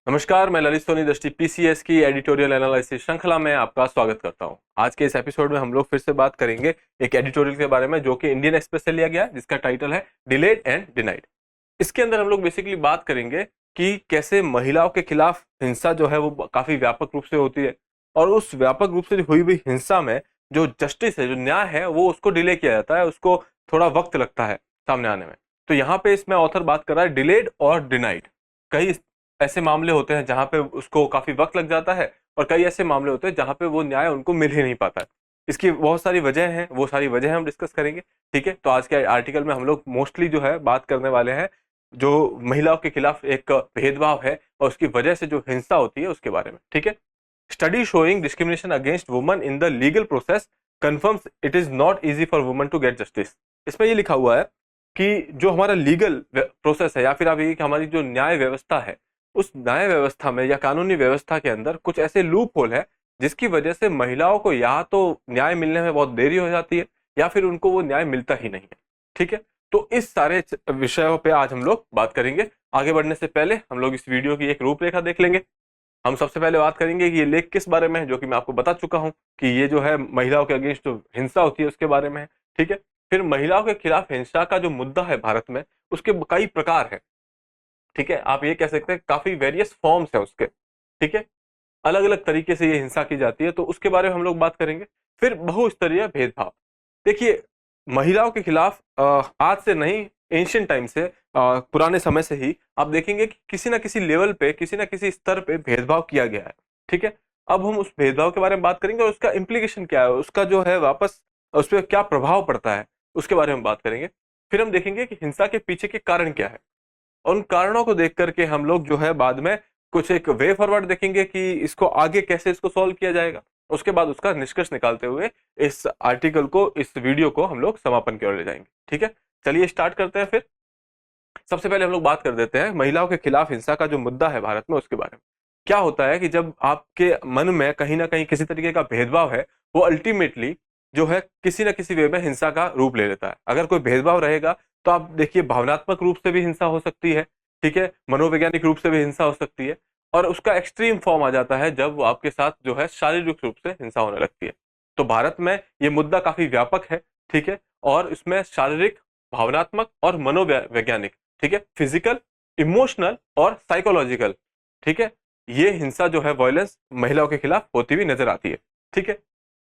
नमस्कार, मैं ललित सोनी दृष्टि पीसीएस की एडिटोरियल एनालिसिस श्रृंखला में आपका स्वागत करता हूं। आज के इस एपिसोड में हम लोग फिर से बात करेंगे एक एडिटोरियल के बारे में जो कि इंडियन एक्सप्रेस से लिया गया है, जिसका टाइटल है डिलेड एंड डिनाइड। इसके अंदर हम लोग बेसिकली बात करेंगे कि कैसे महिलाओं के खिलाफ हिंसा जो है वो काफी व्यापक रूप से होती है, और उस व्यापक रूप से हुई हुई हिंसा में जो जस्टिस है, जो न्याय है, वो उसको डिले किया जाता है, उसको थोड़ा वक्त लगता है सामने आने में। तो यहाँ पे इसमें ऑथर बात कर रहा है डिलेड और डिनाइड। कई ऐसे मामले होते हैं जहां पे उसको काफी वक्त लग जाता है, और कई ऐसे मामले होते हैं जहां पे वो न्याय उनको मिल ही नहीं पाता है। इसकी बहुत सारी वजह हैं, वो सारी वजह हम डिस्कस करेंगे। ठीक है, तो आज के आर्टिकल में हम लोग मोस्टली जो है बात करने वाले हैं जो महिलाओं के खिलाफ एक भेदभाव है और उसकी वजह से जो हिंसा होती है उसके बारे में। ठीक है, study showing discrimination against woman in the legal process confirms it is not easy for woman to get justice. इसमें ये लिखा हुआ है कि जो हमारा लीगल प्रोसेस है, या फिर आप ये कि हमारी जो न्याय व्यवस्था है, उस न्याय व्यवस्था में या कानूनी व्यवस्था के अंदर कुछ ऐसे लूप होल है जिसकी वजह से महिलाओं को या तो न्याय मिलने में बहुत देरी हो जाती है, या फिर उनको वो न्याय मिलता ही नहीं है। ठीक है, तो इस सारे विषयों पे आज हम लोग बात करेंगे। आगे बढ़ने से पहले हम लोग इस वीडियो की एक रूपरेखा देख लेंगे। हम सबसे पहले बात करेंगे कि ये लेख किस बारे में है, जो कि मैं आपको बता चुका हूं कि ये जो है महिलाओं के अगेंस्ट जो हिंसा होती है उसके बारे में है। ठीक है, फिर महिलाओं के खिलाफ हिंसा का जो मुद्दा है भारत में, उसके कई प्रकार है। ठीक है, आप ये कह सकते हैं काफी वेरियस फॉर्म्स है उसके। ठीक है, अलग अलग तरीके से ये हिंसा की जाती है, तो उसके बारे में हम लोग बात करेंगे। फिर बहुस्तरीय भेदभाव। देखिए, महिलाओं के खिलाफ आज से नहीं, एंशियंट टाइम से, पुराने समय से ही आप देखेंगे कि किसी ना किसी लेवल पे, किसी ना किसी स्तर पे भेदभाव किया गया है। ठीक है, अब हम उस भेदभाव के बारे में बात करेंगे और उसका इम्प्लीकेशन क्या है, उसका जो है वापस उस पर क्या प्रभाव पड़ता है, उसके बारे में बात करेंगे। फिर हम देखेंगे कि हिंसा के पीछे के कारण क्या है। उन कारणों को देख करके हम लोग जो है बाद में कुछ एक वे फॉरवर्ड देखेंगे कि इसको आगे कैसे इसको सॉल्व किया जाएगा। उसके बाद उसका निष्कर्ष निकालते हुए इस आर्टिकल को, इस वीडियो को हम लोग समापन की ओर ले जाएंगे। ठीक है, चलिए स्टार्ट करते हैं। फिर सबसे पहले हम लोग बात कर देते हैं महिलाओं के खिलाफ हिंसा का जो मुद्दा है भारत में, उसके बारे में। क्या होता है कि जब आपके मन में कहीं ना कहीं किसी तरीके का भेदभाव है, वो अल्टीमेटली जो है किसी ना किसी वे में हिंसा का रूप ले लेता है। अगर कोई भेदभाव रहेगा तो आप देखिए, भावनात्मक रूप से भी हिंसा हो सकती है। ठीक है, मनोवैज्ञानिक रूप से भी हिंसा हो सकती है, और उसका एक्सट्रीम फॉर्म आ जाता है जब वो आपके साथ जो है शारीरिक रूप से हिंसा होने लगती है। तो भारत में ये मुद्दा काफी व्यापक है। ठीक है, और इसमें शारीरिक, भावनात्मक और मनोवैज्ञानिक, ठीक है, फिजिकल, इमोशनल और साइकोलॉजिकल, ठीक है, ये हिंसा जो है, वायलेंस महिलाओं के खिलाफ होती हुई नजर आती है। ठीक है,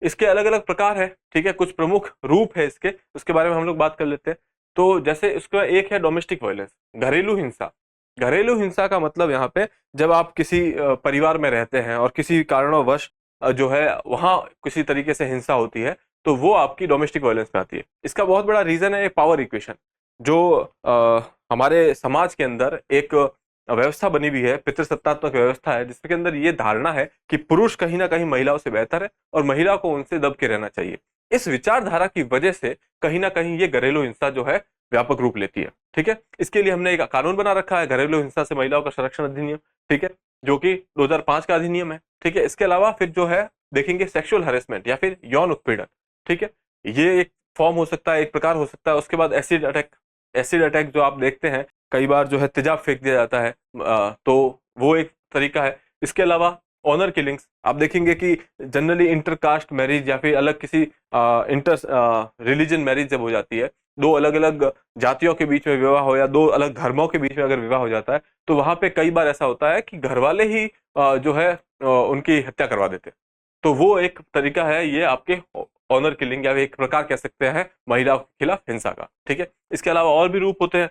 इसके अलग अलग प्रकार है। ठीक है, कुछ प्रमुख रूप है इसके, उसके बारे में हम लोग बात कर लेते हैं। तो जैसे इसका एक है डोमेस्टिक वायलेंस, घरेलू हिंसा। घरेलू हिंसा का मतलब यहाँ पे, जब आप किसी परिवार में रहते हैं और किसी कारणवश जो है वहां किसी तरीके से हिंसा होती है, तो वो आपकी डोमेस्टिक वायलेंस में आती है। इसका बहुत बड़ा रीजन है पावर इक्वेशन, जो हमारे समाज के अंदर एक व्यवस्था बनी हुई है, पितृसत्तात्मक व्यवस्था है, जिसके अंदर ये धारणा है कि पुरुष कहीं ना कहीं महिलाओं से बेहतर है और महिला को उनसे दब के रहना चाहिए। इस विचारधारा की वजह से कहीं ना कहीं ये घरेलू हिंसा जो है व्यापक रूप लेती है। ठीक है, इसके लिए हमने एक कानून बना रखा है, घरेलू हिंसा से महिलाओं का संरक्षण अधिनियम। ठीक है, जो कि 2005 का अधिनियम है। ठीक है, इसके अलावा फिर जो है देखेंगे सेक्सुअल हैरेसमेंट या फिर यौन उत्पीड़न। ठीक है, ये एक फॉर्म हो सकता है, एक प्रकार हो सकता है। उसके बाद एसिड अटैक। एसिड अटैक जो आप देखते हैं कई बार जो है तेजाब फेंक दिया जाता है, तो वो एक तरीका है। इसके अलावा ऑनर किलिंग्स आप देखेंगे कि जनरली इंटरकास्ट मैरिज या फिर अलग किसी इंटर रिलीजन मैरिज जब हो जाती है, दो अलग अलग जातियों के बीच में विवाह हो या दो अलग धर्मों के बीच में अगर विवाह हो जाता है, तो वहां पे कई बार ऐसा होता है कि घर वाले ही जो है उनकी हत्या करवा देते हैं। तो वो एक तरीका है, ये आपके ऑनर किलिंग या एक प्रकार कह सकते हैं महिलाओं के खिलाफ हिंसा का। ठीक है, इसके अलावा और भी रूप होते हैं।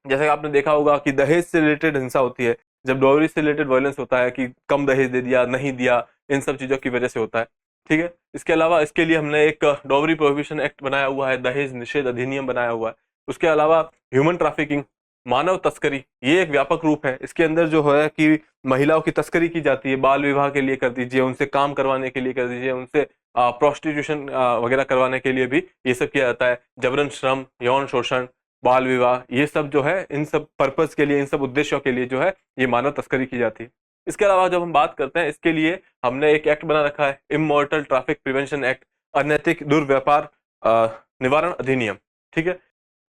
जैसे आपने देखा होगा कि दहेज से रिलेटेड हिंसा होती है, जब डॉवरी से रिलेटेड वायलेंस होता है कि कम दहेज दे दिया, नहीं दिया, इन सब चीजों की वजह से होता है। ठीक है, इसके अलावा इसके लिए हमने एक डॉवरी प्रोहिबिशन एक्ट बनाया हुआ है, दहेज निषेध अधिनियम बनाया हुआ है। उसके अलावा ह्यूमन ट्रैफिकिंग, मानव तस्करी, ये एक व्यापक रूप है। इसके अंदर जो है कि महिलाओं की तस्करी की जाती है, बाल विवाह के लिए कर दीजिए, उनसे काम करवाने के लिए कर दीजिए, उनसे प्रोस्टिट्यूशन वगैरह करवाने के लिए भी ये सब किया जाता है। जबरन श्रम, यौन शोषण, बाल विवाह, ये सब जो है इन सब पर्पस के लिए, इन सब उद्देश्यों के लिए जो है ये मानव तस्करी की जाती है। इसके अलावा जब हम बात करते हैं, इसके लिए हमने एक एक्ट बना रखा है, इमोरटल ट्रैफिक प्रिवेंशन एक्ट, अनैतिक दुर्व्यापार निवारण अधिनियम। ठीक है,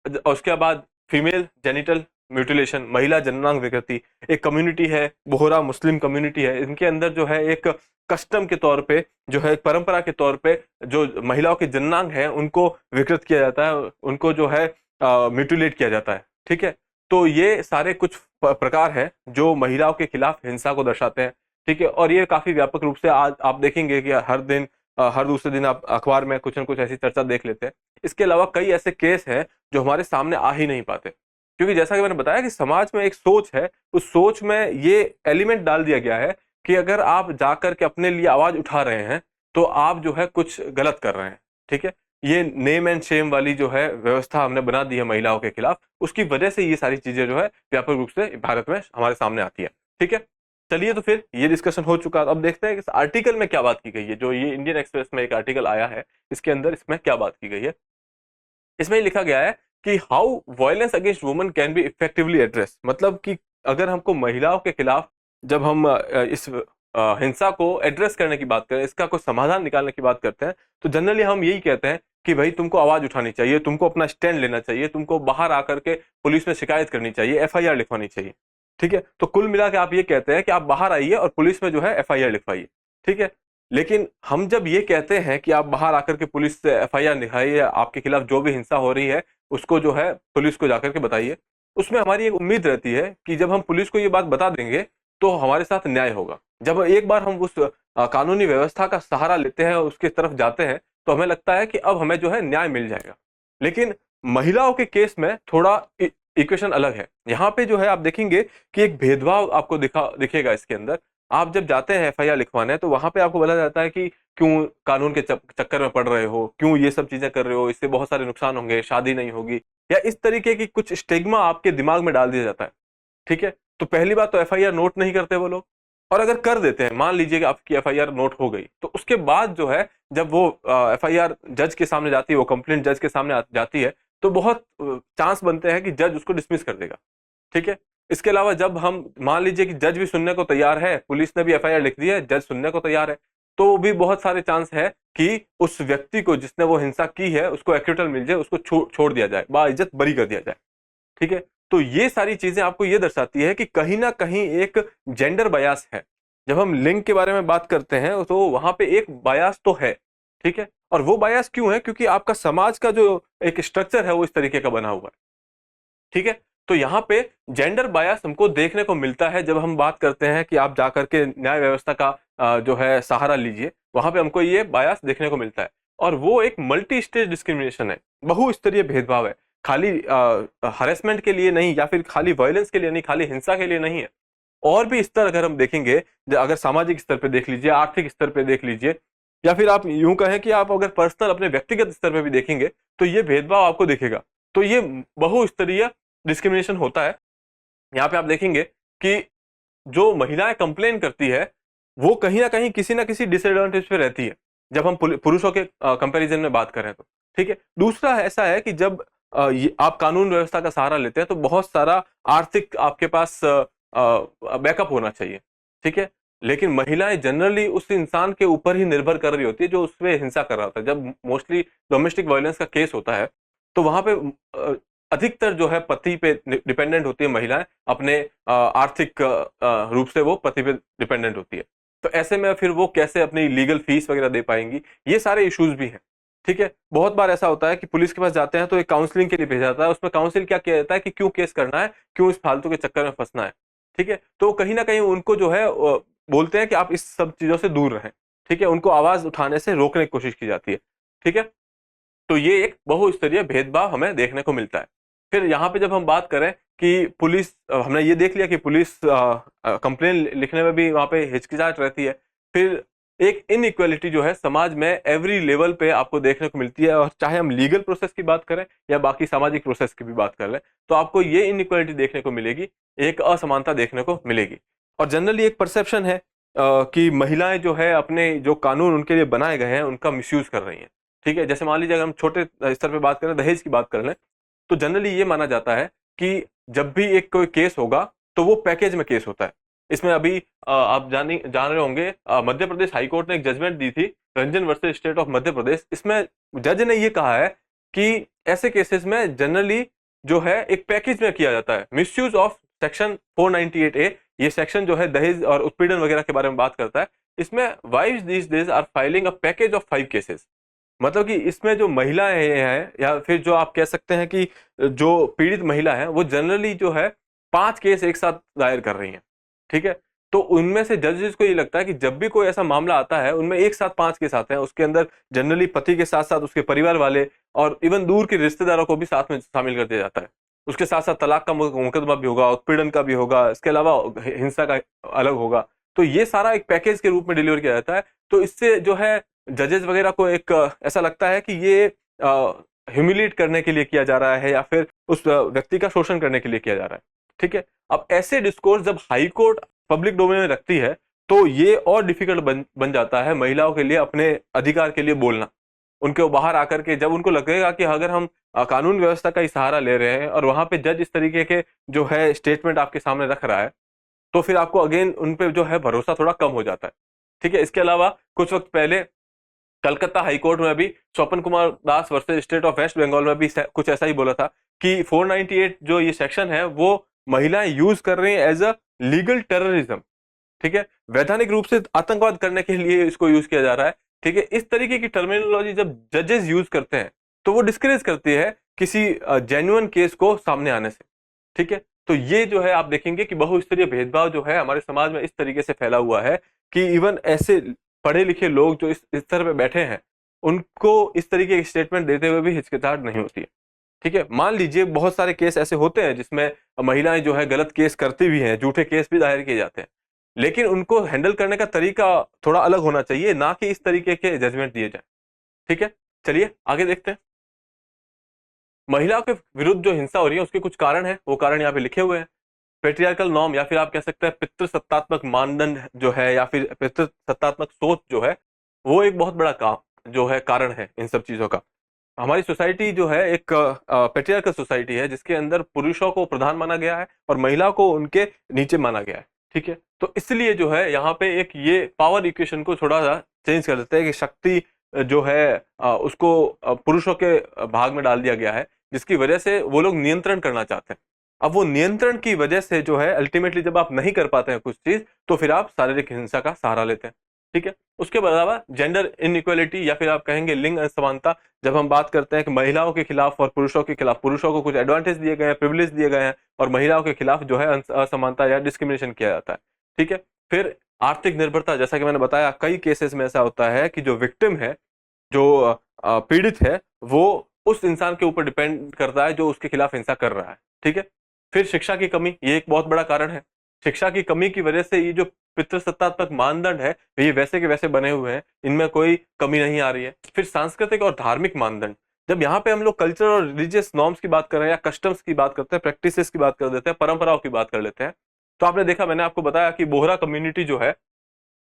और उसके बाद फीमेल जेनिटल म्यूटिलेशन, महिला जननांग विकृति, एक कम्युनिटी है बोहरा मुस्लिम कम्युनिटी है, इनके अंदर जो है एक कस्टम के तौर पे, जो है एक परंपरा के तौर पे जो महिलाओं के जननांग है उनको विकृत किया जाता है, उनको जो है म्यूटिलेट किया जाता है। ठीक है, तो ये सारे कुछ प्रकार है जो महिलाओं के खिलाफ हिंसा को दर्शाते हैं। ठीक है, और ये काफी व्यापक रूप से आज आप देखेंगे कि हर दिन हर दूसरे दिन आप अखबार में कुछ न कुछ ऐसी चर्चा देख लेते हैं। इसके अलावा कई ऐसे केस हैं जो हमारे सामने आ ही नहीं पाते, क्योंकि जैसा कि मैंने बताया कि समाज में एक सोच है, उस सोच में ये एलिमेंट डाल दिया गया है कि अगर आप जाकर के अपने लिए आवाज उठा रहे हैं तो आप जो है कुछ गलत कर रहे हैं। ठीक है, ये नेम एंड शेम वाली जो है व्यवस्था हमने बना दी है महिलाओं के खिलाफ, उसकी वजह से ये सारी चीजें जो है व्यापक रूप से भारत में हमारे सामने आती है। ठीक है, चलिए तो फिर ये डिस्कशन हो चुका, अब देखते हैं कि इस आर्टिकल में क्या बात की गई है। जो ये इंडियन एक्सप्रेस में एक आर्टिकल आया है, इसके अंदर इसमें क्या बात की गई है। इसमें लिखा गया है कि how violence against women can be effectively address, मतलब कि अगर हमको महिलाओं के खिलाफ जब हम इस हिंसा को एड्रेस करने की बात करें, इसका कोई समाधान निकालने की बात करते हैं, तो जनरली हम यही कहते हैं कि भाई तुमको आवाज उठानी चाहिए, तुमको अपना स्टैंड लेना चाहिए, तुमको बाहर आकर के पुलिस में शिकायत करनी चाहिए, एफआईआर लिखवानी चाहिए। ठीक है, तो कुल मिला के आप ये कहते हैं कि आप बाहर आइए और पुलिस में जो है एफआईआर लिखवाइए। ठीक है, लेकिन हम जब ये कहते हैं कि आप बाहर आकर के पुलिस से एफआईआर लिखाइए, आपके खिलाफ जो भी हिंसा हो रही है उसको जो है पुलिस को जाकर के बताइए, उसमें हमारी एक उम्मीद रहती है कि जब हम पुलिस को ये बात बता देंगे तो हमारे साथ न्याय होगा। जब एक बार हम उस कानूनी व्यवस्था का सहारा लेते हैं और उसकी तरफ जाते हैं तो हमें लगता है कि अब हमें जो है न्याय मिल जाएगा। लेकिन महिलाओं के केस में थोड़ा इक्वेशन अलग है। यहाँ पे जो है आप देखेंगे कि एक भेदभाव आपको दिखेगा इसके अंदर। आप जब जाते हैं एफआईआर लिखवाने तो वहां पे आपको बोला जाता है कि क्यों कानून के चक्कर में पड़ रहे हो, क्यों ये सब चीजें कर रहे हो, इससे बहुत सारे नुकसान होंगे, शादी नहीं होगी, या इस तरीके की कुछ स्टिग्मा आपके दिमाग में डाल दिया जाता है। ठीक है, तो पहली बात तो एफआईआर नोट नहीं करते वो लोग, और अगर कर देते हैं, मान लीजिए कि आपकी एफआईआर नोट हो गई, तो उसके बाद जो है जब वो एफआईआर जज के सामने जाती है, वो कंप्लेंट जज के सामने जाती है, तो बहुत चांस बनते हैं कि जज उसको डिसमिस कर देगा। ठीक है, इसके अलावा जब हम मान लीजिए कि जज भी सुनने को तैयार है, पुलिस ने भी एफआईआर लिख दी है, जज सुनने को तैयार है, तो भी बहुत सारे चांस है कि उस व्यक्ति को जिसने वो हिंसा की है उसको एक्विटल मिल जाए, उसको छोड़ दिया जाए, बाइज्जत बरी कर दिया जाए। ठीक है, तो ये सारी चीजें आपको ये दर्शाती है कि कहीं ना कहीं एक जेंडर बायास है। जब हम लिंग के बारे में बात करते हैं तो वहां पे एक बायास तो है। ठीक है, और वो बायास क्यों है? क्योंकि आपका समाज का जो एक स्ट्रक्चर है वो इस तरीके का बना हुआ है। ठीक है, तो यहाँ पे जेंडर बायस हमको देखने को मिलता है जब हम बात करते हैं कि आप जाकर के न्याय व्यवस्था का जो है सहारा लीजिए, वहां पे हमको ये बायस देखने को मिलता है। और वो एक मल्टी स्टेज डिस्क्रिमिनेशन है, बहुस्तरीय भेदभाव है, खाली हरेसमेंट के लिए नहीं, या फिर खाली वायलेंस के लिए नहीं, खाली हिंसा के लिए नहीं है। और भी स्तर अगर हम देखेंगे, अगर सामाजिक स्तर पे देख लीजिए, आर्थिक स्तर पे देख लीजिए, या फिर आप यूं कहें कि आप अगर पर्सनल अपने व्यक्तिगत स्तर पे भी देखेंगे तो ये भेदभाव आपको दिखेगा। तो ये बहुस्तरीय डिस्क्रिमिनेशन होता है। यहाँ पे आप देखेंगे कि जो महिलाएं कंप्लेन करती है वो कहीं ना किसी डिसएडवांटेज पे रहती है, जब हम पुरुषों के कंपैरिजन में बात करें तो। ठीक है, दूसरा ऐसा है कि जब आप कानून व्यवस्था का सहारा लेते हैं तो बहुत सारा आर्थिक आपके पास बैकअप होना चाहिए। ठीक है, लेकिन महिलाएं जनरली उस इंसान के ऊपर ही निर्भर कर रही होती है जो उस पर हिंसा कर रहा होता है। जब मोस्टली डोमेस्टिक वायलेंस का केस होता है तो वहां पे अधिकतर जो है पति पे डिपेंडेंट होती है महिलाएं, अपने आर्थिक रूप से वो पति पे डिपेंडेंट होती है। तो ऐसे में फिर वो कैसे अपनी लीगल फीस वगैरह दे पाएंगी, ये सारे इश्यूज भी हैं। ठीक है, बहुत बार ऐसा होता है कि पुलिस के पास जाते हैं तो एक काउंसलिंग के लिए भेजा जाता है, उसमें काउंसिल क्या किया जाता है कि क्यों केस करना है, क्यों इस फालतू के चक्कर में फंसना है। ठीक है, तो कहीं ना कहीं उनको जो है बोलते हैं कि आप इस सब चीजों से दूर रहें। ठीक है, उनको आवाज उठाने से रोकने की कोशिश की जाती है। ठीक है, तो ये एक बहुस्तरीय भेदभाव हमें देखने को मिलता है। फिर यहाँ पे जब हम बात करें कि पुलिस, हमने ये देख लिया कि पुलिस कंप्लेन लिखने में भी वहाँ पे हिचकिचाहट रहती है। फिर एक इनइक्वालिटी जो है समाज में एवरी लेवल पे आपको देखने को मिलती है, और चाहे हम लीगल प्रोसेस की बात करें या बाकी सामाजिक प्रोसेस की भी बात कर लें तो आपको ये इनइक्वालिटी देखने को मिलेगी, एक असमानता देखने को मिलेगी। और जनरली एक परसेप्शन है कि महिलाएं जो है अपने जो कानून उनके लिए बनाए गए हैं उनका मिसयूज कर रही हैं। ठीक है, जैसे मान लीजिए अगर हम छोटे स्तर पे बात करें, दहेज की बात कर लें, तो जनरली ये माना जाता है कि जब भी एक कोई केस होगा तो वो पैकेज में केस होता है। इसमें अभी आप जान रहे होंगे, मध्य प्रदेश हाईकोर्ट ने एक जजमेंट दी थी, Ranjan versus state of Madhya Pradesh. इसमें जज ने ये कहा है कि ऐसे केसेस में जनरली जो है एक पैकेज में किया जाता है। मिसयूज ऑफ सेक्शन 498A, ये सेक्शन जो है दहेज और उत्पीड़न वगैरह के बारे में बात करता है। इसमें wives these days are filing a package of 5 cases, मतलब कि इसमें जो महिलाएं हैं या फिर जो आप कह सकते हैं कि जो पीड़ित महिला है वो जनरली जो है 5 केस एक साथ दायर कर रही हैं, ठीक है। तो उनमें से जजेस को ये लगता है कि जब भी कोई ऐसा मामला आता है उनमें एक साथ 5 केस आते हैं, उसके अंदर जनरली पति के साथ साथ उसके परिवार वाले और इवन दूर के रिश्तेदारों को भी साथ में शामिल कर दिया जाता है। उसके साथ साथ तलाक का मुकदमा भी होगा, उत्पीड़न का भी होगा, इसके अलावा हिंसा का अलग होगा। तो ये सारा एक पैकेज के रूप में डिलीवर किया जाता है। तो इससे जो है जजेस वगैरह को एक ऐसा लगता है कि ये ह्यूमिलेट करने के लिए किया जा रहा है या फिर उस व्यक्ति का शोषण करने के लिए किया जा रहा है, ठीक है। अब ऐसे डिस्कोर्स जब हाई कोर्ट पब्लिक डोमेन में रखती है तो ये और डिफिकल्ट बन जाता है महिलाओं के लिए अपने अधिकार के लिए बोलना। उनको बाहर आकर के जब उनको लगेगा कि अगर हम कानून व्यवस्था का ही सहारा ले रहे हैं और वहां पे जज इस तरीके के जो है स्टेटमेंट आपके सामने रख रहा है, तो फिर आपको अगेन उन पे जो है भरोसा थोड़ा कम हो जाता है, ठीक है। इसके अलावा कुछ वक्त पहले कलकत्ता हाईकोर्ट में भी Swapan Kumar Das versus state of West Bengal में भी कुछ ऐसा ही बोला था कि 498 जो ये सेक्शन है वो महिलाएं यूज कर रही हैं एज अ लीगल टेररिज्म, ठीक है, वैधानिक रूप से आतंकवाद करने के लिए इसको यूज किया जा रहा है, ठीक है। इस तरीके की टर्मिनोलॉजी जब जजेस यूज करते हैं तो वो डिस्करेज करती है किसी जेन्युइन केस को सामने आने से, ठीक है। तो ये जो है आप देखेंगे कि बहुस्तरीय भेदभाव जो है हमारे समाज में इस तरीके से फैला हुआ है कि इवन ऐसे पढ़े लिखे लोग जो इस स्तर पे बैठे हैं उनको इस तरीके के स्टेटमेंट देते हुए भी हिचकिचाहट नहीं होती है, ठीक है। मान लीजिए बहुत सारे केस ऐसे होते हैं जिसमें महिलाएं जो है गलत केस करती भी हैं, झूठे केस भी दायर किए जाते हैं, लेकिन उनको हैंडल करने का तरीका थोड़ा अलग होना चाहिए, ना कि इस तरीके के जजमेंट दिए जाए, ठीक है। चलिए आगे देखते हैं। महिलाओं के विरुद्ध जो हिंसा हो रही है उसके कुछ कारण है, वो कारण यहाँ पे लिखे हुए हैं। पेट्रियार्कल नॉर्म या फिर आप कह सकते हैं पितृसत्तात्मक मानदंड जो है या फिर पितृसत्तात्मक सोच जो है वो एक बहुत बड़ा काम जो है कारण है इन सब चीजों का। हमारी सोसाइटी जो है एक पेट्रियार्कल सोसाइटी है जिसके अंदर पुरुषों को प्रधान माना गया है और महिलाओं को उनके नीचे माना गया है, ठीक है। तो इसलिए जो है यहाँ पे एक ये पावर इक्वेशन को थोड़ा सा चेंज कर देते हैं कि शक्ति जो है उसको पुरुषों के भाग में डाल दिया गया है, जिसकी वजह से वो लोग नियंत्रण करना चाहते हैं। अब वो नियंत्रण की वजह से जो है अल्टीमेटली जब आप नहीं कर पाते हैं कुछ चीज तो फिर आप शारीरिक हिंसा का सहारा लेते हैं, ठीक है। उसके अलावा जेंडर इनइक्वालिटी या फिर आप कहेंगे लिंग असमानता, जब हम बात करते हैं कि महिलाओं के खिलाफ और पुरुषों के खिलाफ, पुरुषों को कुछ एडवांटेज दिए गए हैं, प्रिविलेज दिए गए हैं और महिलाओं के खिलाफ जो है असमानता या डिस्क्रिमिनेशन किया जाता है, ठीक है। फिर आर्थिक निर्भरता, जैसा कि मैंने बताया कई केसेस में ऐसा होता है कि जो विक्टिम है, जो पीड़ित है, वो उस इंसान के ऊपर डिपेंड करता है जो उसके खिलाफ हिंसा कर रहा है, ठीक है। फिर शिक्षा की कमी, ये एक बहुत बड़ा कारण है। शिक्षा की कमी की वजह से ये जो पितृसत्तात्मक मानदंड है ये वैसे के वैसे बने हुए हैं, इनमें कोई कमी नहीं आ रही है। फिर सांस्कृतिक और धार्मिक मानदंड, जब यहाँ पे हम लोग कल्चर और रिलीजियस नॉर्म्स की बात कर रहे हैं या कस्टम्स की बात करते हैं, प्रैक्टिसेस की बात कर देते हैं, परंपराओं की बात कर लेते हैं, तो आपने देखा, मैंने आपको बताया कि बोहरा कम्युनिटी जो है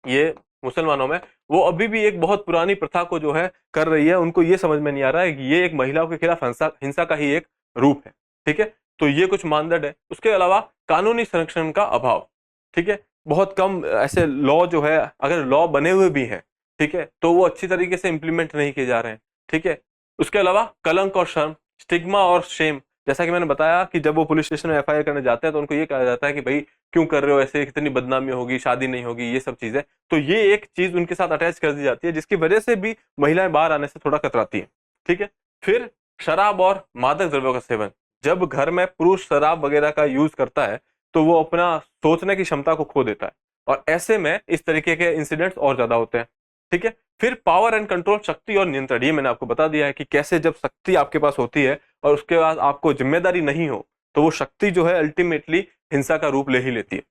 ये मुसलमानों में, वो अभी भी एक बहुत पुरानी प्रथा को जो है कर रही है। उनको ये समझ में नहीं आ रहा है कि ये एक महिलाओं के खिलाफ हिंसा का ही एक रूप है, ठीक है। तो ये कुछ मानदंड है। उसके अलावा कानूनी संरक्षण का अभाव, ठीक है। बहुत कम ऐसे लॉ जो है, अगर लॉ बने हुए भी हैं, ठीक है, तो वो अच्छी तरीके से इंप्लीमेंट नहीं किए जा रहे हैं, ठीक है। उसके अलावा कलंक और शर्म, स्टिग्मा और शेम, जैसा कि मैंने बताया कि जब वो पुलिस स्टेशन में एफआईआर करने जाते हैं तो उनको ये कहा जाता है कि भाई क्यों कर रहे हो ऐसे, कितनी बदनामी होगी, शादी नहीं होगी, ये सब चीजें। तो ये एक चीज उनके साथ अटैच कर दी जाती है जिसकी वजह से भी महिलाएं बाहर आने से थोड़ा कतराती हैं, ठीक है। फिर शराब और मादक द्रव्यों का सेवन, जब घर में पुरुष शराब वगैरह का यूज करता है तो वो अपना सोचने की क्षमता को खो देता है और ऐसे में इस तरीके के इंसिडेंट्स और ज्यादा होते हैं, ठीक है। फिर पावर एंड कंट्रोल, शक्ति और नियंत्रण, ये मैंने आपको बता दिया है कि कैसे जब शक्ति आपके पास होती है और उसके बाद आपको जिम्मेदारी नहीं हो तो वो शक्ति जो है अल्टीमेटली हिंसा का रूप ले ही लेती है,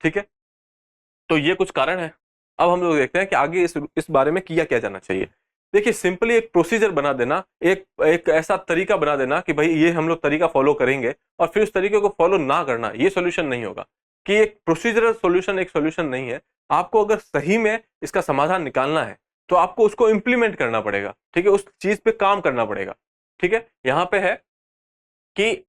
ठीक है। तो ये कुछ कारण है। अब हम लोग देखते हैं कि आगे इस बारे में किया क्या जाना चाहिए। देखिए, सिंपली एक प्रोसीजर बना देना, एक एक ऐसा तरीका बना देना कि भाई ये हम लोग तरीका फॉलो करेंगे और फिर उस तरीके को फॉलो ना करना, ये सॉल्यूशन नहीं होगा। कि एक प्रोसीजरल सॉल्यूशन एक सॉल्यूशन नहीं है। आपको अगर सही में इसका समाधान निकालना है तो आपको उसको इंप्लीमेंट करना पड़ेगा, ठीक है, उस चीज पे काम करना पड़ेगा, ठीक है। यहां पे है कि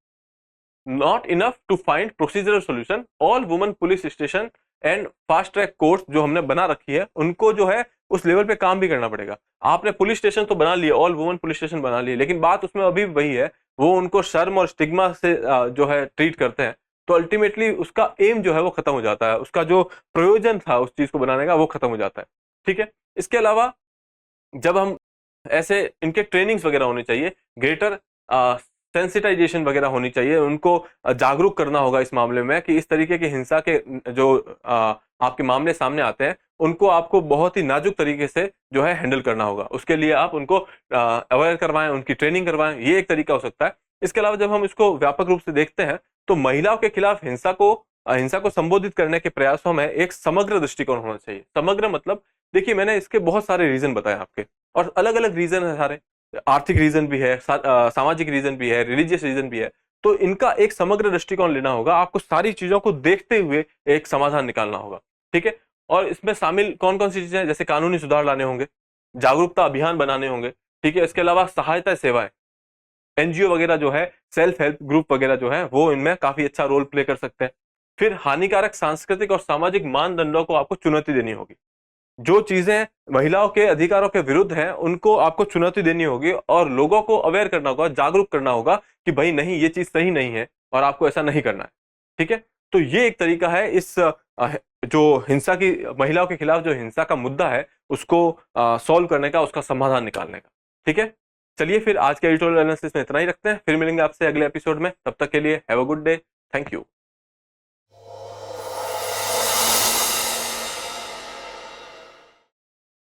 not enough to find procedural solution, all women police station and fast track court जो हमने बना रखी है उनको जो है उस लेवल पे काम भी करना पड़ेगा। आपने पुलिस स्टेशन तो बना लिए, ऑल वुमेन पुलिस स्टेशन बना लिए, लेकिन बात उसमें अभी वही है, वो उनको शर्म और स्टिग्मा से जो है ट्रीट करते हैं, तो अल्टीमेटली उसका एम जो है वो खत्म हो जाता है, उसका जो प्रयोजन था उस चीज को बनाने का वो खत्म हो जाता है। ठीक है, इसके अलावा जब हम ऐसे इनके ट्रेनिंग्स वगैरह होनी चाहिए, ग्रेटर सेंसिटाइजेशन वगैरह होनी चाहिए, उनको जागरूक करना होगा इस मामले में कि इस तरीके की हिंसा के जो आपके मामले सामने आते हैं उनको आपको बहुत ही नाजुक तरीके से जो है हैंडल करना होगा। उसके लिए आप उनको अवेयर करवाएं, उनकी ट्रेनिंग करवाएं, ये एक तरीका हो सकता है। इसके अलावा जब हम इसको व्यापक रूप से देखते हैं तो महिलाओं के खिलाफ हिंसा को संबोधित करने के प्रयासों में एक समग्र दृष्टिकोण होना चाहिए। समग्र मतलब देखिए, मैंने इसके बहुत सारे रीजन बताए आपके, और अलग अलग रीजन है सारे, आर्थिक रीजन भी है, सामाजिक रीजन भी है, रिलीजियस रीजन भी है। तो इनका एक समग्र दृष्टिकोण लेना होगा, आपको सारी चीजों को देखते हुए एक समाधान निकालना होगा। ठीक है, और इसमें शामिल कौन कौन सी चीजें हैं, जैसे कानूनी सुधार लाने होंगे, जागरूकता अभियान बनाने होंगे। ठीक है, इसके अलावा सहायता सेवाएं, एनजीओ वगैरह जो है, सेल्फ हेल्प ग्रुप वगैरह जो है वो इनमें काफी अच्छा रोल प्ले कर सकते हैं। फिर हानिकारक सांस्कृतिक और सामाजिक मानदंडों को आपको चुनौती देनी होगी। जो चीजें महिलाओं के अधिकारों के विरुद्ध हैं उनको आपको चुनौती देनी होगी और लोगों को अवेयर करना होगा, जागरूक करना होगा कि भाई नहीं, ये चीज सही नहीं है और आपको ऐसा नहीं करना है। ठीक है, तो ये एक तरीका है इस जो हिंसा की, महिलाओं के खिलाफ जो हिंसा का मुद्दा है उसको सॉल्व करने का, उसका समाधान निकालने का। ठीक है, चलिए फिर आज के एडिटोरियल एनालिसिस में इतना ही रखते हैं, फिर मिलेंगे आपसे अगले एपिसोड में। तब तक के लिए have a good day, thank you.